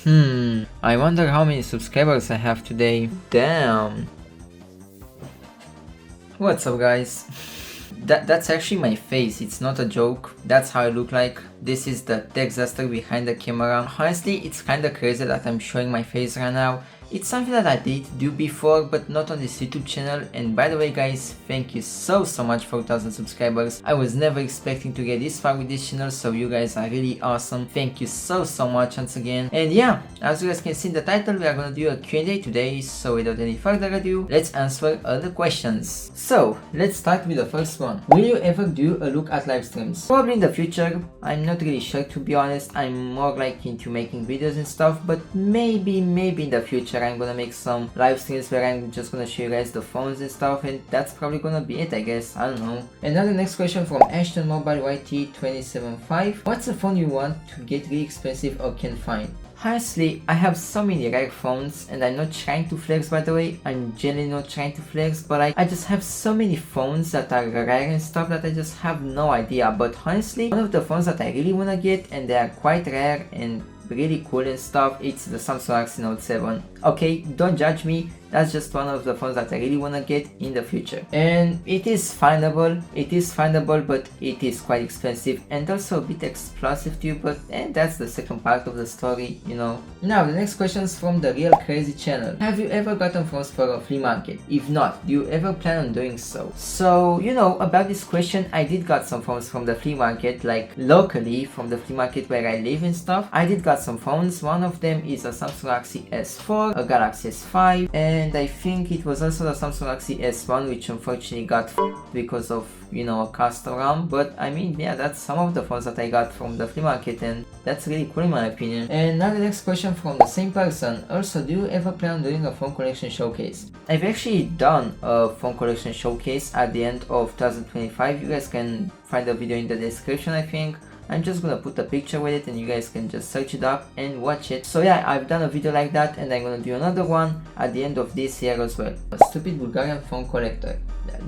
I wonder how many subscribers I have today. Damn. What's up, guys? That's actually my face, it's not a joke. That's how I look like. This is the Texaster behind the camera. Honestly, it's kinda crazy that I'm showing my face right now. It's something that I did do before, but not on this YouTube channel. And by the way, guys, thank you so much for 1000 subscribers. I was never expecting to get this far with this channel, so you guys are really awesome. Thank you so much once again. And yeah, as you guys can see in the title, we are gonna do a Q&A today. So without any further ado, let's answer all the questions. So let's start with the first one. Will you ever do a look at live streams? Probably in the future. I'm not really sure, to be honest. I'm more like into making videos and stuff, but maybe in the future I'm gonna make some live streams where I'm just gonna show you guys the phones and stuff, and that's probably gonna be it, I guess. I don't know. And now the next question from Ashton Mobile YT275. What's a phone you want to get really expensive or can find? Honestly, I have so many rare phones, and I'm not trying to flex, by the way. I'm generally not trying to flex, but I just have so many phones that are rare and stuff that I just have no idea. But honestly, one of the phones that I really wanna get, and they are quite rare and really cool and stuff, it's the Samsung Galaxy Note 7. Okay, don't judge me, that's just one of the phones that I really wanna get in the future. And it is findable, but it is quite expensive and also a bit explosive too, but that's the second part of the story, you know. Now, the next question is from the Real Crazy channel. Have you ever gotten phones for a flea market? If not, do you ever plan on doing so? So, you know, about this question, I did got some phones from the flea market, like locally from the flea market where I live and stuff. I did got some phones. One of them is a Samsung Galaxy S4, a Galaxy S5, and I think it was also the Samsung Galaxy S1, which unfortunately got because of, you know, a custom ROM. But I mean, yeah, that's some of the phones that I got from the flea market, and that's really cool in my opinion. And now the next question from the same person. Also, do you ever plan on doing a phone collection showcase? I've actually done a phone collection showcase at the end of 2025. You guys can find the video in the description, I think. I'm just gonna put a picture with it and you guys can just search it up and watch it. So yeah, I've done a video like that, and I'm gonna do another one at the end of this year as well. A stupid Bulgarian phone collector.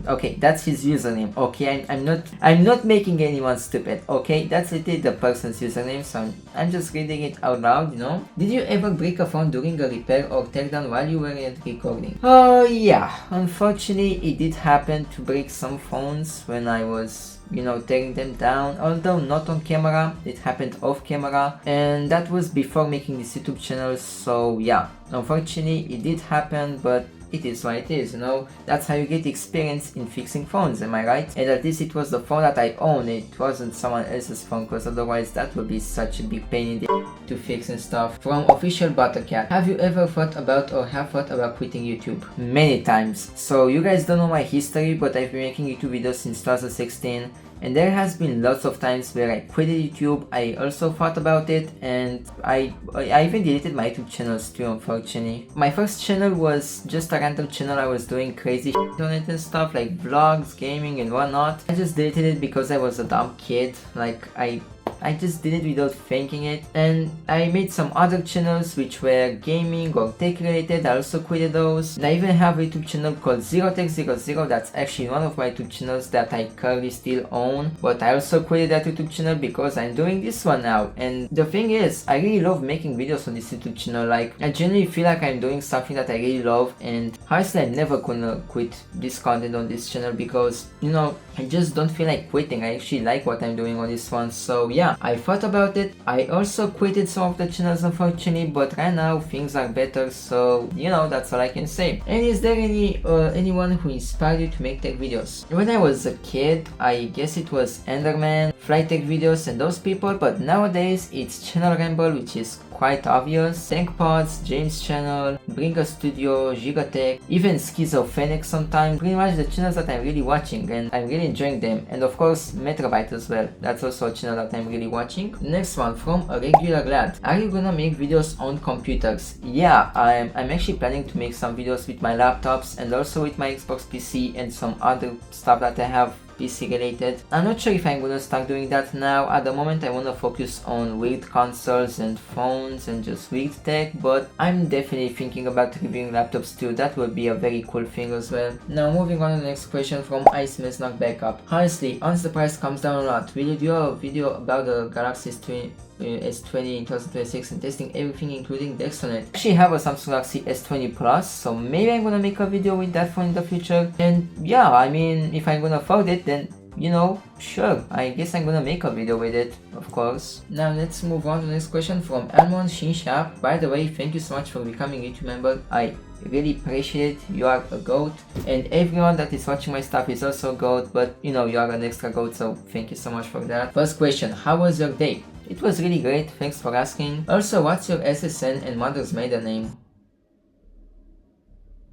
Okay, that's his username. Okay, I'm not making anyone stupid. Okay, that's literally the person's username, so I'm just reading it out loud, you know. Did you ever break a phone during a repair or teardown while you were recording? Oh yeah, unfortunately it did happen to break some phones when I was, you know, tearing them down, although not on camera. It happened off camera, and that was before making this YouTube channel. So yeah, unfortunately it did happen, but it is what it is, you know. That's how you get experience in fixing phones, am I right? And at least it was the phone that I own, it wasn't someone else's phone, because otherwise that would be such a big pain in the to fix and stuff. From Official Buttercat. Have you ever thought about or have thought about quitting YouTube? Many times. So you guys don't know my history, but I've been making YouTube videos since 2016. And there has been lots of times where I quit YouTube. I also thought about it, and I even deleted my YouTube channels too, unfortunately. My first channel was just a random channel. I was doing crazy shit on it and stuff, like vlogs, gaming and whatnot. I just deleted it because I was a dumb kid. Like I just did it without thinking it. And I made some other channels which were gaming or tech related. I also quitted those. And I even have a YouTube channel called ZeroTech00. That's actually one of my YouTube channels that I currently still own. But I also quitted that YouTube channel because I'm doing this one now. And the thing is, I really love making videos on this YouTube channel. Like, I genuinely feel like I'm doing something that I really love. And honestly, I'm never gonna quit this content on this channel because, you know, I just don't feel like quitting. I actually like what I'm doing on this one. So yeah, I thought about it. I also quitted some of the channels, unfortunately, but right now things are better, so you know, that's all I can say. And is there anyone who inspired you to make tech videos? When I was a kid, I guess it was Enderman, Flytech videos and those people, but nowadays it's Channel Ramble, which is quite obvious, TechPods, James channel, Bringa Studio, Gigatech, even Schizophrenic sometimes. Pretty much the channels that I'm really watching and I'm really enjoying them. And of course Metrobyte as well, that's also a channel that I'm really watching. Next one from a regular lad. Are you gonna make videos on computers? Yeah, I'm actually planning to make some videos with my laptops and also with my Xbox PC and some other stuff that I have PC related. I'm not sure if I'm gonna start doing that now. At the moment I wanna focus on weird consoles and phones and just weird tech, but I'm definitely thinking about reviewing laptops too. That would be a very cool thing as well. Now moving on to the next question from Iceman's Knock Backup. Honestly, once the price comes down a lot, will you do a video about the Galaxy S20 in 2026 and testing everything including the external. I actually have a Samsung Galaxy S20 Plus, so maybe I'm gonna make a video with that phone in the future. And yeah, I mean, if I'm gonna afford it, then you know, sure, I guess I'm gonna make a video with it, of course. Now let's move on to the next question from Almon Shinsha. By the way, thank you so much for becoming a YouTube member. I really appreciate it. You are a GOAT, and everyone that is watching my stuff is also a GOAT, but you know, you are an extra GOAT, so thank you so much for that. First question, how was your day? It was really great, thanks for asking. Also, what's your SSN and mother's maiden name?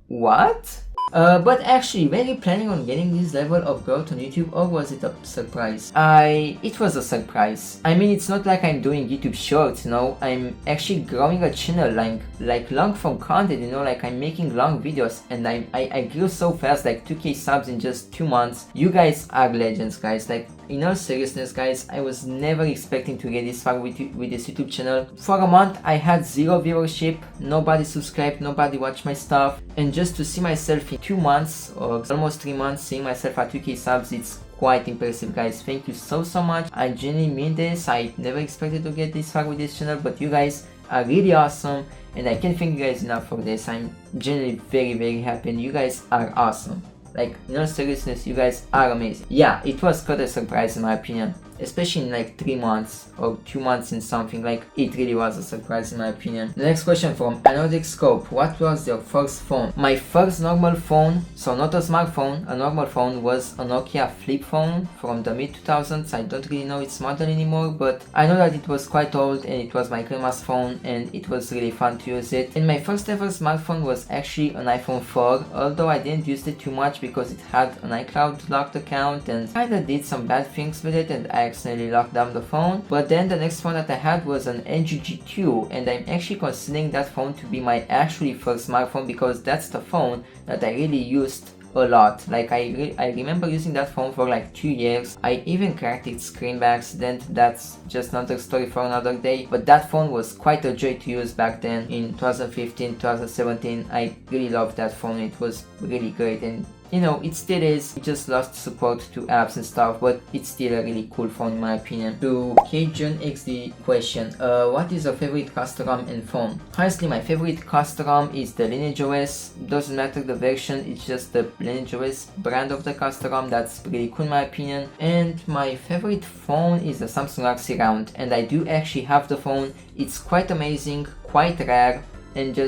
What? But actually, were you planning on getting this level of growth on YouTube, or was it a surprise? It was a surprise. I mean, it's not like I'm doing YouTube shorts, you know, I'm actually growing a channel like long form content, you know, like I'm making long videos, and I grew so fast, like 2k subs in just 2 months. You guys are legends, guys. Like, in all seriousness, guys, I was never expecting to get this far with this YouTube channel. For a month, I had 0 viewership, nobody subscribed, nobody watched my stuff, and just to see myself in 2 months, or almost 3 months, seeing myself at 2k subs, it's quite impressive, guys. Thank you so much. I genuinely mean this. I never expected to get this far with this channel, but you guys are really awesome, and I can't thank you guys enough for this. I'm genuinely very happy, and you guys are awesome. Like, in all seriousness, you guys are amazing. Yeah, it was quite a surprise in my opinion. Especially in like 3 months or 2 months in something, like it really was a surprise in my opinion. The next question from Anodic Scope. What was your first phone? My first normal phone, so not a smartphone, a normal phone, was a Nokia flip phone from the mid 2000s. I don't really know its model anymore, but I know that it was quite old and it was my grandma's phone and it was really fun to use it. And my first ever smartphone was actually an iPhone 4, although I didn't use it too much because it had an iCloud locked account and kinda did some bad things with it, and I accidentally locked down the phone. But then the next phone that I had was an LG G2, and I'm actually considering that phone to be my actually first smartphone because that's the phone that I really used a lot. Like I remember using that phone for like 2 years. I even cracked its screen by accident. That's just another story for another day, but that phone was quite a joy to use back then in 2015, 2017. I really loved that phone. It was really great, and you know, it still is. It just lost support to apps and stuff, but it's still a really cool phone in my opinion. To Kjun XD question, what is your favorite custom and phone? Honestly, my favorite custom is the Lineage OS. Doesn't matter the version, it's just the Lineage OS brand of the custom. That's really cool in my opinion. And my favorite phone is the Samsung Galaxy Round, and I do actually have the phone. It's quite amazing, quite rare, and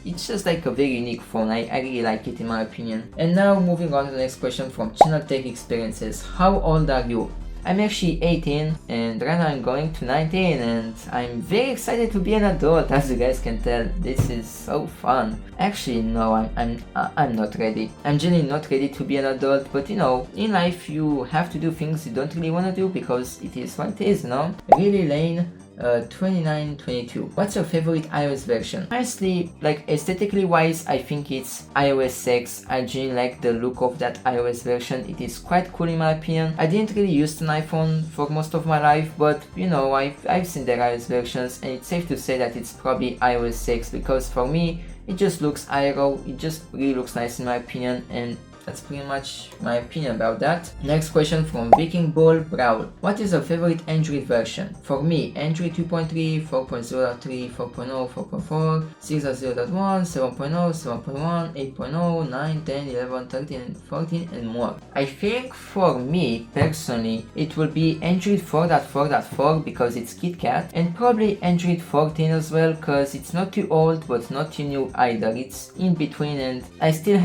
it's just like a very unique phone. I really like it in my opinion. And now moving on to the next question from Channel Tech Experiences. How old are you? I'm actually 18 and right now I'm going to 19 and I'm very excited to be an adult, as you guys can tell. This is so fun. Actually no, I'm not ready. I'm genuinely not ready to be an adult, but you know, in life you have to do things you don't really want to do because it is what it is, you know? Really Lane 2922. What's your favorite iOS version? Honestly, like aesthetically wise, I think it's iOS 6. I genuinely like the look of that iOS version. It is quite cool in my opinion. I didn't really use an iPhone for most of my life, but you know, I've seen their iOS versions and it's safe to say that it's probably iOS 6 because for me, it just looks aero. It just really looks nice in my opinion, and that's pretty much my opinion about that. Next question from Viking Ball Brawl. What is your favorite Android version? For me, Android 2.3, 4.0.3, 4.0, 4.4, 6.0.1, 7.0, 7.1, 8.0, 9, 10, 11, 13, and 14, and more. I think for me, personally, it will be Android 4.4.4 because it's KitKat, and probably Android 14 as well because it's not too old but not too new either. It's in between, and I think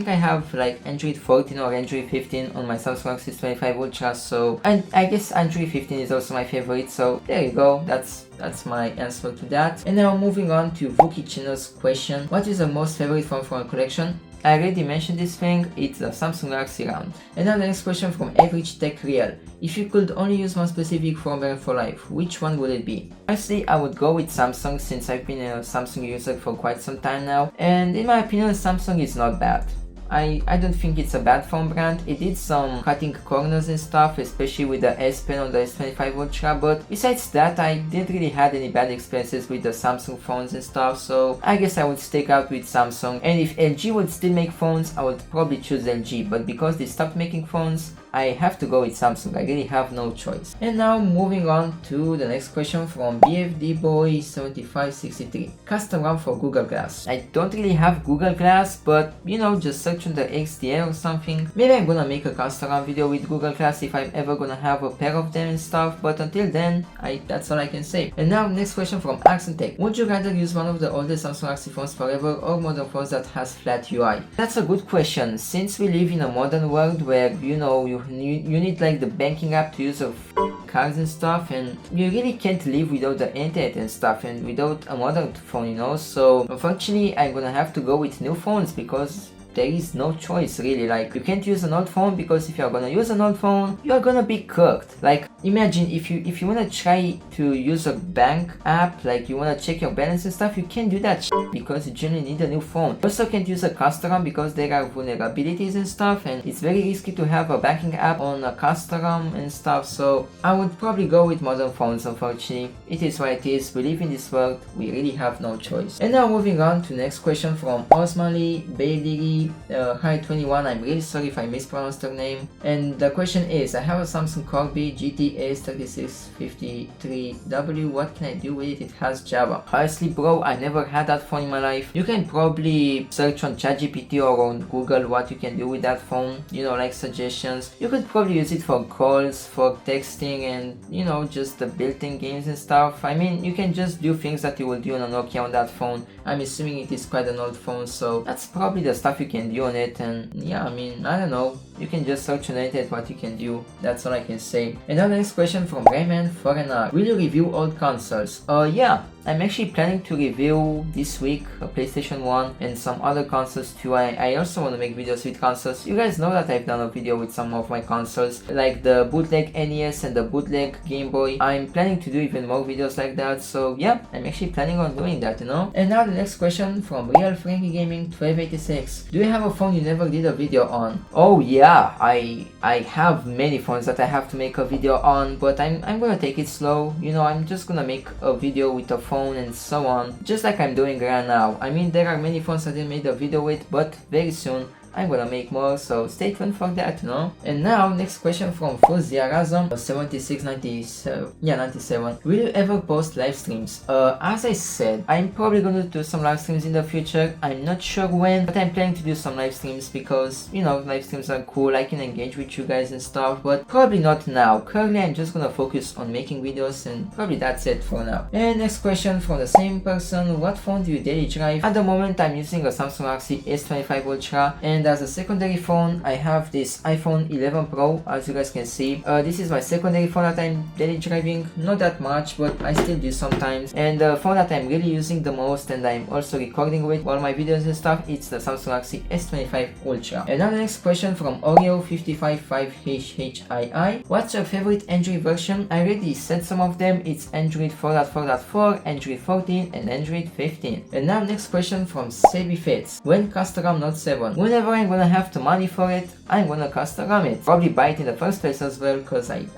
I have like Android 14 or Android 15 on my Samsung Galaxy S25 Ultra, so, and I guess Android 15 is also my favorite, so there you go, that's my answer to that. And now moving on to Vuki Chino's question. What is the most favorite phone from a collection? I already mentioned this thing, it's the Samsung Galaxy Round. And now the next question from Average Tech Real. If you could only use one specific phone brand for life, which one would it be? Honestly, I would go with Samsung since I've been a Samsung user for quite some time now, and in my opinion, Samsung is not bad. I don't think it's a bad phone brand. It did some cutting corners and stuff, especially with the S Pen on the S25 Ultra, but besides that, I didn't really have any bad experiences with the Samsung phones and stuff, so I guess I would stick out with Samsung. And if LG would still make phones, I would probably choose LG, but because they stopped making phones, I have to go with Samsung. I really have no choice. And now moving on to the next question from BFDboy7563. Custom RAM for Google Glass. I don't really have Google Glass, but you know, just search on the XDR or something. Maybe I'm gonna make a custom RAM video with Google Glass if I'm ever gonna have a pair of them and stuff, but until then, that's all I can say. And now next question from Axentech. Would you rather use one of the oldest Samsung Galaxy phones forever or modern phones that has flat UI? That's a good question. Since we live in a modern world where, you know, you need like the banking app to use a cards and stuff, and you really can't live without the internet and stuff and without a modern phone, you know. So unfortunately I'm gonna have to go with new phones because there is no choice really. Like, you can't use an old phone because if you're gonna use an old phone, you're gonna be cooked. Like, imagine if you wanna try to use a bank app, like you wanna check your balance and stuff, you can't do that because you generally need a new phone. You also can't use a custom ROM because there are vulnerabilities and stuff, and it's very risky to have a banking app on a custom ROM and stuff. So I would probably go with modern phones. Unfortunately, it is what it is. We live in this world, we really have no choice. And now moving on to next question from Osmali Bailey. Hi 21, I'm really sorry if I mispronounced your name. And the question is, I have a Samsung Corby GTS 3653W. What can I do with it? It has Java. Honestly bro, I never had that phone in my life. You can probably search on ChatGPT or on Google what you can do with that phone, you know, like suggestions. You could probably use it for calls, for texting, and you know, just the built-in games and stuff. I mean, you can just do things that you will do on a Nokia on that phone. I'm assuming it is quite an old phone, so that's probably the stuff you can do on it. And yeah, I mean, I don't know, you can just search on the internet what you can do. That's all I can say. And now the next question from Rayman Foreigner. Will you review old consoles? Yeah, I'm actually planning to review this week a PlayStation 1 and some other consoles too. I also want to make videos with consoles. You guys know that I've done a video with some of my consoles, like the bootleg NES and the bootleg Game Boy. I'm planning to do even more videos like that, so yeah, I'm actually planning on doing that, you know. And now the next question from Real Frankie Gaming 1286. Do you have a phone you never did a video on? Oh yeah, I have many phones that I have to make a video on, but I'm gonna take it slow, you know. I'm just gonna make a video with a phone and so on, just like I'm doing right now. I mean, there are many phones I didn't make a video with, but very soon I'm gonna make more, so stay tuned for that, you know. And now next question from Fuziarazom 9697. Will you ever post live streams? As I said, I'm probably gonna do some live streams in the future. I'm not sure when, but I'm planning to do some live streams because, you know, live streams are cool. I can engage with you guys and stuff, but probably not now. Currently I'm just gonna focus on making videos, and probably that's it for now. And next question from the same person. What phone do you daily drive? At the moment I'm using a Samsung Galaxy S25 Ultra, and as a secondary phone I have this iPhone 11 Pro, as you guys can see. This is my secondary phone that I'm daily driving, not that much, but I still do sometimes. And the phone that I'm really using the most and I'm also recording with all my videos and stuff, it's the Samsung Galaxy S25 Ultra. And now the next question from Oreo555HHII. What's your favorite Android version? I already said some of them. It's Android 4.4.4, Android 14 and Android 15. And now next question from Sebi Fits. When custom ROM Note 7? Whenever I'm gonna have the money for it, I'm gonna custom ROM it. Probably buy it in the first place as well, because I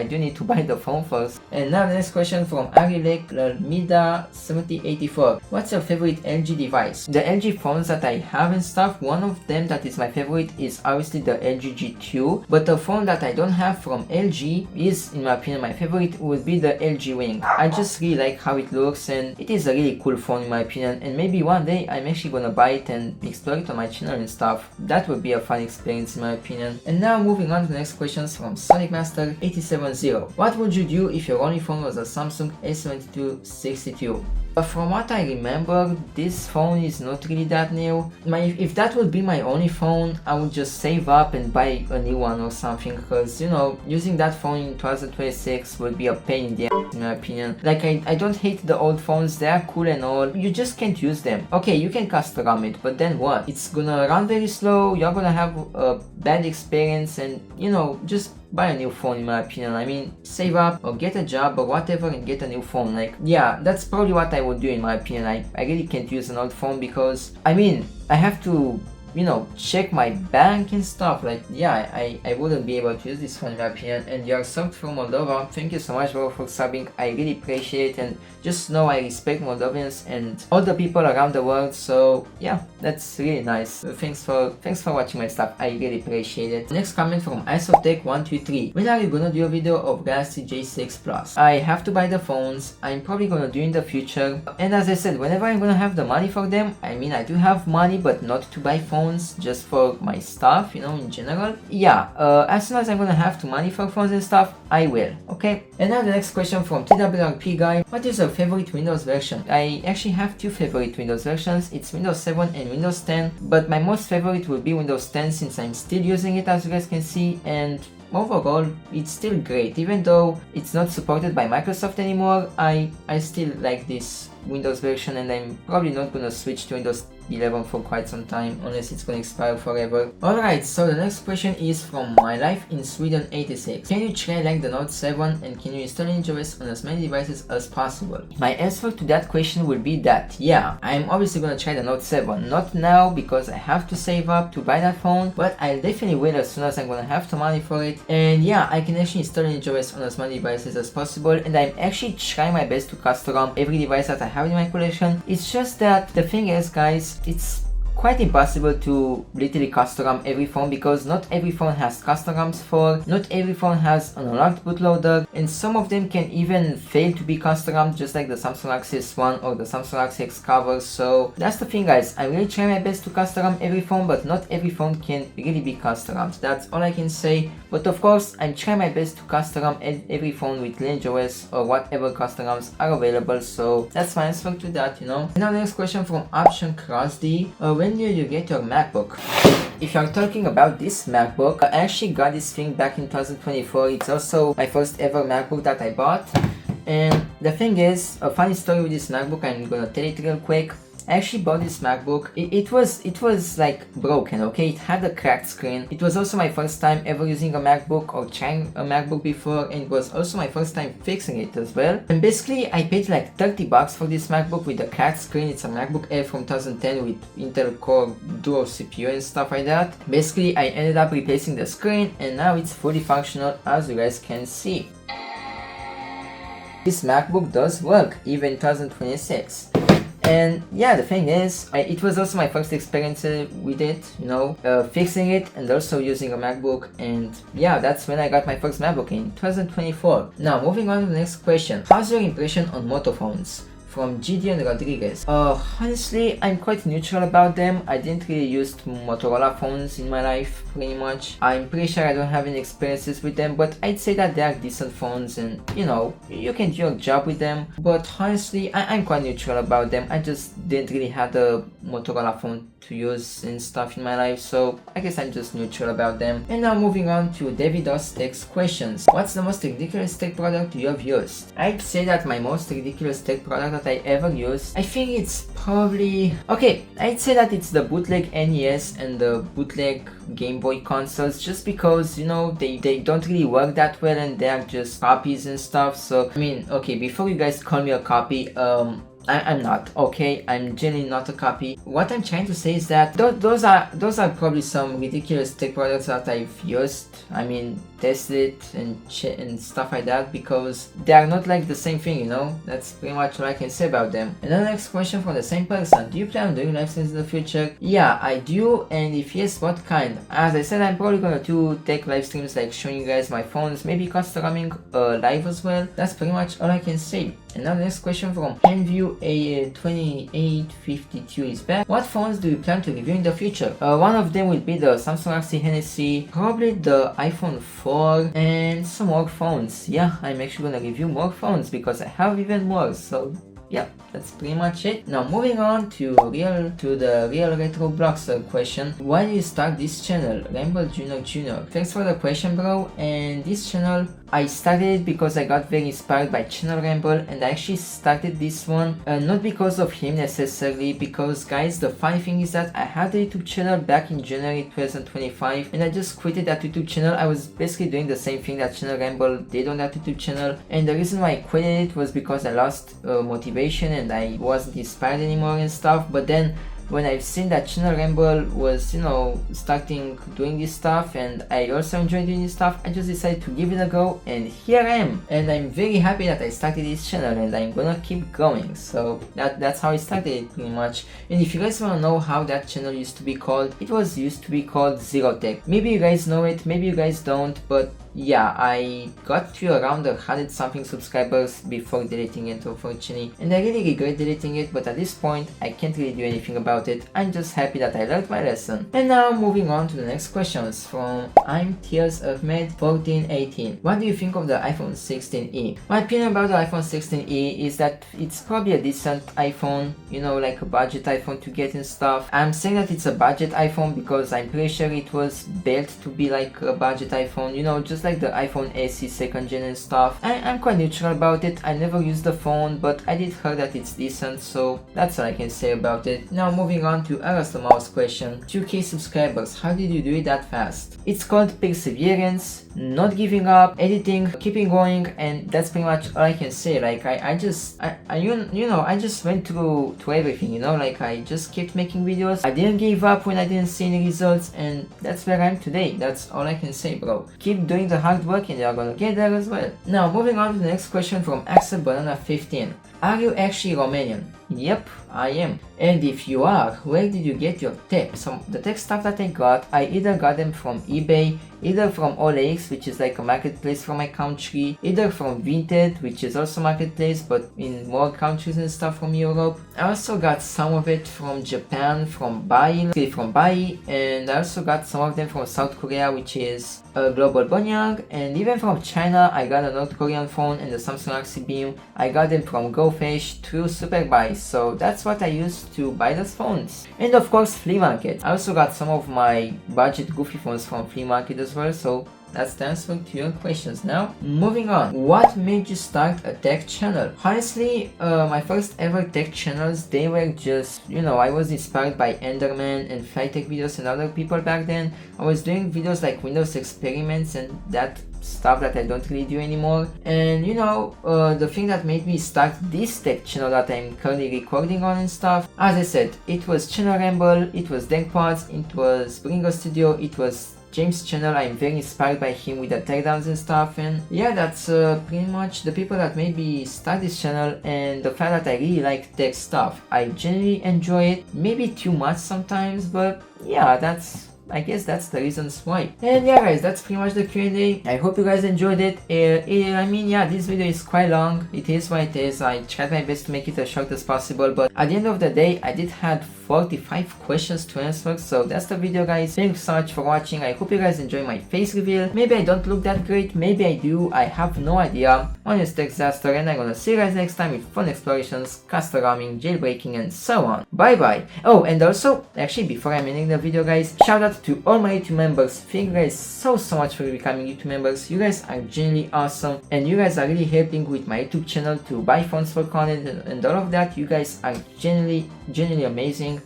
do need to buy the phone first. And now the next question from Arilek Lalmida 7084. What's your favorite LG device? The LG phones that I have and stuff, one of them that is my favorite is obviously the LG G2, but the phone that I don't have from LG is, in my opinion, my favorite would be the LG Wing. I just really like how it looks, and it is a really cool phone in my opinion, and maybe one day I'm actually gonna buy it and explore it on my channel and stuff. That would be a fun experience in my opinion. And now moving on to the next questions from Sonic Master 870. What would you do if your only phone was a Samsung S2262? From what I remember, this phone is not really that new. If that would be my only phone, I would just save up and buy a new one or something, because, you know, using that phone in 2026 would be a pain in the ass in my opinion. Like, I don't hate the old phones, they are cool and all, you just can't use them. Okay, you can custom ROM it, but then what? It's gonna run very slow, you're gonna have a bad experience, and, you know, just buy a new phone in my opinion. I mean, save up or get a job or whatever and get a new phone. Like, yeah, that's probably what I would do in my opinion. I really can't use an old phone because, I mean, I have to you know, check my bank and stuff. Like, yeah, I wouldn't be able to use this phone in my opinion. And you are subbed from Moldova. Thank you so much, bro, for subbing. I really appreciate it, and just know I respect Moldovians and all the people around the world. So yeah, that's really nice. Thanks for watching my stuff. I really appreciate it. Next comment from IceofTech123. When are you gonna do a video of Galaxy J6 Plus? I have to buy the phones. I'm probably gonna do in the future. And as I said, whenever I'm gonna have the money for them, I mean, I do have money, but not to buy phones, just for my stuff, you know, in general. Yeah, as soon as I'm gonna have the money for phones and stuff, I will, okay? And now the next question from TWRP guy. What is your favorite Windows version? I actually have two favorite Windows versions. It's Windows 7 and Windows 10, but my most favorite will be Windows 10 since I'm still using it, as you guys can see, and overall it's still great. Even though it's not supported by Microsoft anymore, I still like this Windows version, and I'm probably not gonna switch to Windows 11 for quite some time, unless it's gonna expire forever. Alright, so the next question is from My Life in Sweden 86. Can you try like the Note 7 and can you install NinjaOS on as many devices as possible? My answer to that question will be that yeah, I'm obviously gonna try the Note 7. Not now because I have to save up to buy that phone, but I definitely will as soon as I'm gonna have the money for it. And yeah, I can actually install NinjaOS on as many devices as possible, and I'm actually trying my best to custom every device that I have in my collection. It's just that the thing is, guys, it's quite impossible to literally custom every phone because not every phone has custom ROMs for, not every phone has an unlocked bootloader, and some of them can even fail to be custom, just like the Samsung Galaxy S1 or the Samsung Galaxy X cover. So that's the thing, guys. I really try my best to custom every phone, but not every phone can really be custom. That's all I can say. But of course, I'm trying my best to custom every phone with LineageOS or whatever customs are available. So that's my answer to that, you know. And now the next question from Option CrossD. When will you get your MacBook? If you're talking about this MacBook, I actually got this thing back in 2024. It's also my first ever MacBook that I bought. And the thing is, a funny story with this MacBook, I'm gonna tell it real quick. I actually bought this MacBook. It was like broken, okay? It had a cracked screen. It was also my first time ever using a MacBook or trying a MacBook before, and it was also my first time fixing it as well. And basically, I paid like 30 bucks for this MacBook with a cracked screen. It's a MacBook Air from 2010 with Intel Core Duo CPU and stuff like that. Basically, I ended up replacing the screen, and now it's fully functional, as you guys can see. This MacBook does work, even in 2026. And yeah, the thing is, it was also my first experience with it, you know, fixing it and also using a MacBook. And yeah, that's when I got my first MacBook in 2024. Now, moving on to the next question. How's your impression on Moto phones? From Gideon Rodriguez. Honestly, I'm quite neutral about them. I didn't really use Motorola phones in my life, pretty much. I'm pretty sure I don't have any experiences with them, but I'd say that they are decent phones and, you know, you can do your job with them. But honestly, I'm quite neutral about them. I just didn't really have a Motorola phone to use and stuff in my life, so I guess I'm just neutral about them. And now moving on to Davidos Tech's questions. What's the most ridiculous tech product you have used? I'd say that my most ridiculous tech product that I ever used, I think it's probably... okay, I'd say that it's the bootleg NES and the bootleg Game Boy consoles, just because, you know, they don't really work that well and they're just copies and stuff. So, I mean, okay, before you guys call me a copy, I'm not, okay? I'm genuinely not a copy. What I'm trying to say is that those are probably some ridiculous tech products that I've used. I mean, tested and stuff like that, because they are not like the same thing, you know? That's pretty much what I can say about them. And the next question from the same person. Do you plan on doing live streams in the future? Yeah, I do, and if yes, what kind? As I said, I'm probably gonna do tech live streams, like showing you guys my phones, maybe customing live as well. That's pretty much all I can say. And now the next question from Enview A2852 is back. What phones do you plan to review in the future? One of them will be the Samsung Galaxy Hennessy, probably the iPhone 4, and some more phones. Yeah, I'm actually gonna review more phones because I have even more, so yeah, that's pretty much it. Now moving on to the Real Retro Blockster question. Why did you start this channel, Ramble Jr. Thanks for the question, bro. And this channel, I started it because I got very inspired by Channel Ramble, and I actually started this one not because of him necessarily, because guys, the funny thing is that I had a YouTube channel back in January 2025 and I just quitted that YouTube channel. I was basically doing the same thing that Channel Ramble did on that YouTube channel, and the reason why I quitted it was because I lost motivation and I wasn't inspired anymore and stuff. But then when I've seen that Channel Ramble was, you know, starting doing this stuff, and I also enjoy doing this stuff, I just decided to give it a go, and here I am. And I'm very happy that I started this channel, and I'm gonna keep going. So that's how I started pretty much. And if you guys wanna know how that channel used to be called, it was used to be called Zero Tech. Maybe you guys know it, maybe you guys don't, but yeah, I got to around 100 something subscribers before deleting it, unfortunately, and I really regret deleting it, but at this point I can't really do anything about it. I'm just happy that I learned my lesson. And now moving on to the next questions from I'm Tears Ahmed 1418. What do you think of the iPhone 16e? My opinion about the iPhone 16e is that it's probably a decent iPhone, you know, like a budget iPhone to get and stuff. I'm saying that it's a budget iPhone because I'm pretty sure it was built to be like a budget iPhone, you know, just like the iPhone SE 2nd gen and stuff. I'm quite neutral about it. I never used the phone, but I did hear that it's decent, so that's all I can say about it. Now moving on to Arastomaus question. 2k subscribers, how did you do it that fast? It's called perseverance, not giving up, editing, keeping going, and that's pretty much all I can say. Like I just went through everything, you know, like I just kept making videos. I didn't give up when I didn't see any results, and that's where I am today. That's all I can say, bro. Keep doing the hard work and you're gonna get there as well. Now moving on to the next question from Axel Banana 15. Are you actually Romanian? Yep, I am. And if you are, where did you get your tech? So the tech stuff that I got, I either got them from eBay, either from OLX, which is like a marketplace from my country, either from Vinted, which is also marketplace but in more countries and stuff from Europe. I also got some of it from Japan, from Bai, and I also got some of them from South Korea, which is Global Bonyang, and even from China I got a North Korean phone and the Samsung Galaxy Beam. I got them from GoFish through Superbuy, so that's what I used to buy those phones. And of course flea market. I also got some of my budget goofy phones from flea market as well, so that's the answer to your questions. Now, moving on. What made you start a tech channel? Honestly, my first ever tech channels, they were just, you know, I was inspired by Enderman and Flytech videos and other people back then. I was doing videos like Windows experiments and that stuff that I don't really do anymore. And you know, the thing that made me start this tech channel that I'm currently recording on and stuff, as I said, it was Channel Ramble, it was DenkPods, it was Bringo Studio, it was James' channel. I'm very inspired by him with the takedowns and stuff, and yeah, that's pretty much the people that made me start this channel, and the fact that I really like tech stuff. I genuinely enjoy it, maybe too much sometimes, but yeah, I guess that's the reasons why. And yeah guys, that's pretty much the Q&A. I hope you guys enjoyed it. I mean, yeah, this video is quite long. It is what it is. I tried my best to make it as short as possible, but at the end of the day, I did have 45 questions to answer, so that's the video guys. Thanks so much for watching. I hope you guys enjoy my face reveal. Maybe I don't look that great, maybe I do, I have no idea. My name is Texaster, and I'm gonna see you guys next time with fun explorations, custom roaming, jailbreaking, and so on. Bye bye. Oh, and also, actually before I'm ending the video guys, shout out to all my YouTube members. Thank you guys so much for becoming YouTube members. You guys are genuinely awesome, and you guys are really helping with my YouTube channel to buy phones for content and all of that. You guys are genuinely amazing.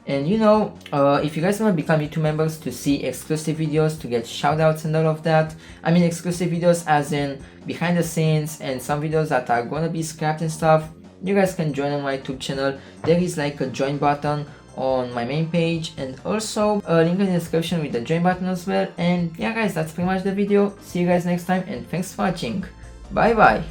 And you know, if you guys want to become YouTube members to see exclusive videos, to get shoutouts and all of that, I mean exclusive videos as in behind the scenes and some videos that are gonna be scrapped and stuff, you guys can join on my YouTube channel. There is like a join button on my main page, and also a link in the description with the join button as well. And yeah guys, that's pretty much the video. See you guys next time, and thanks for watching. Bye bye.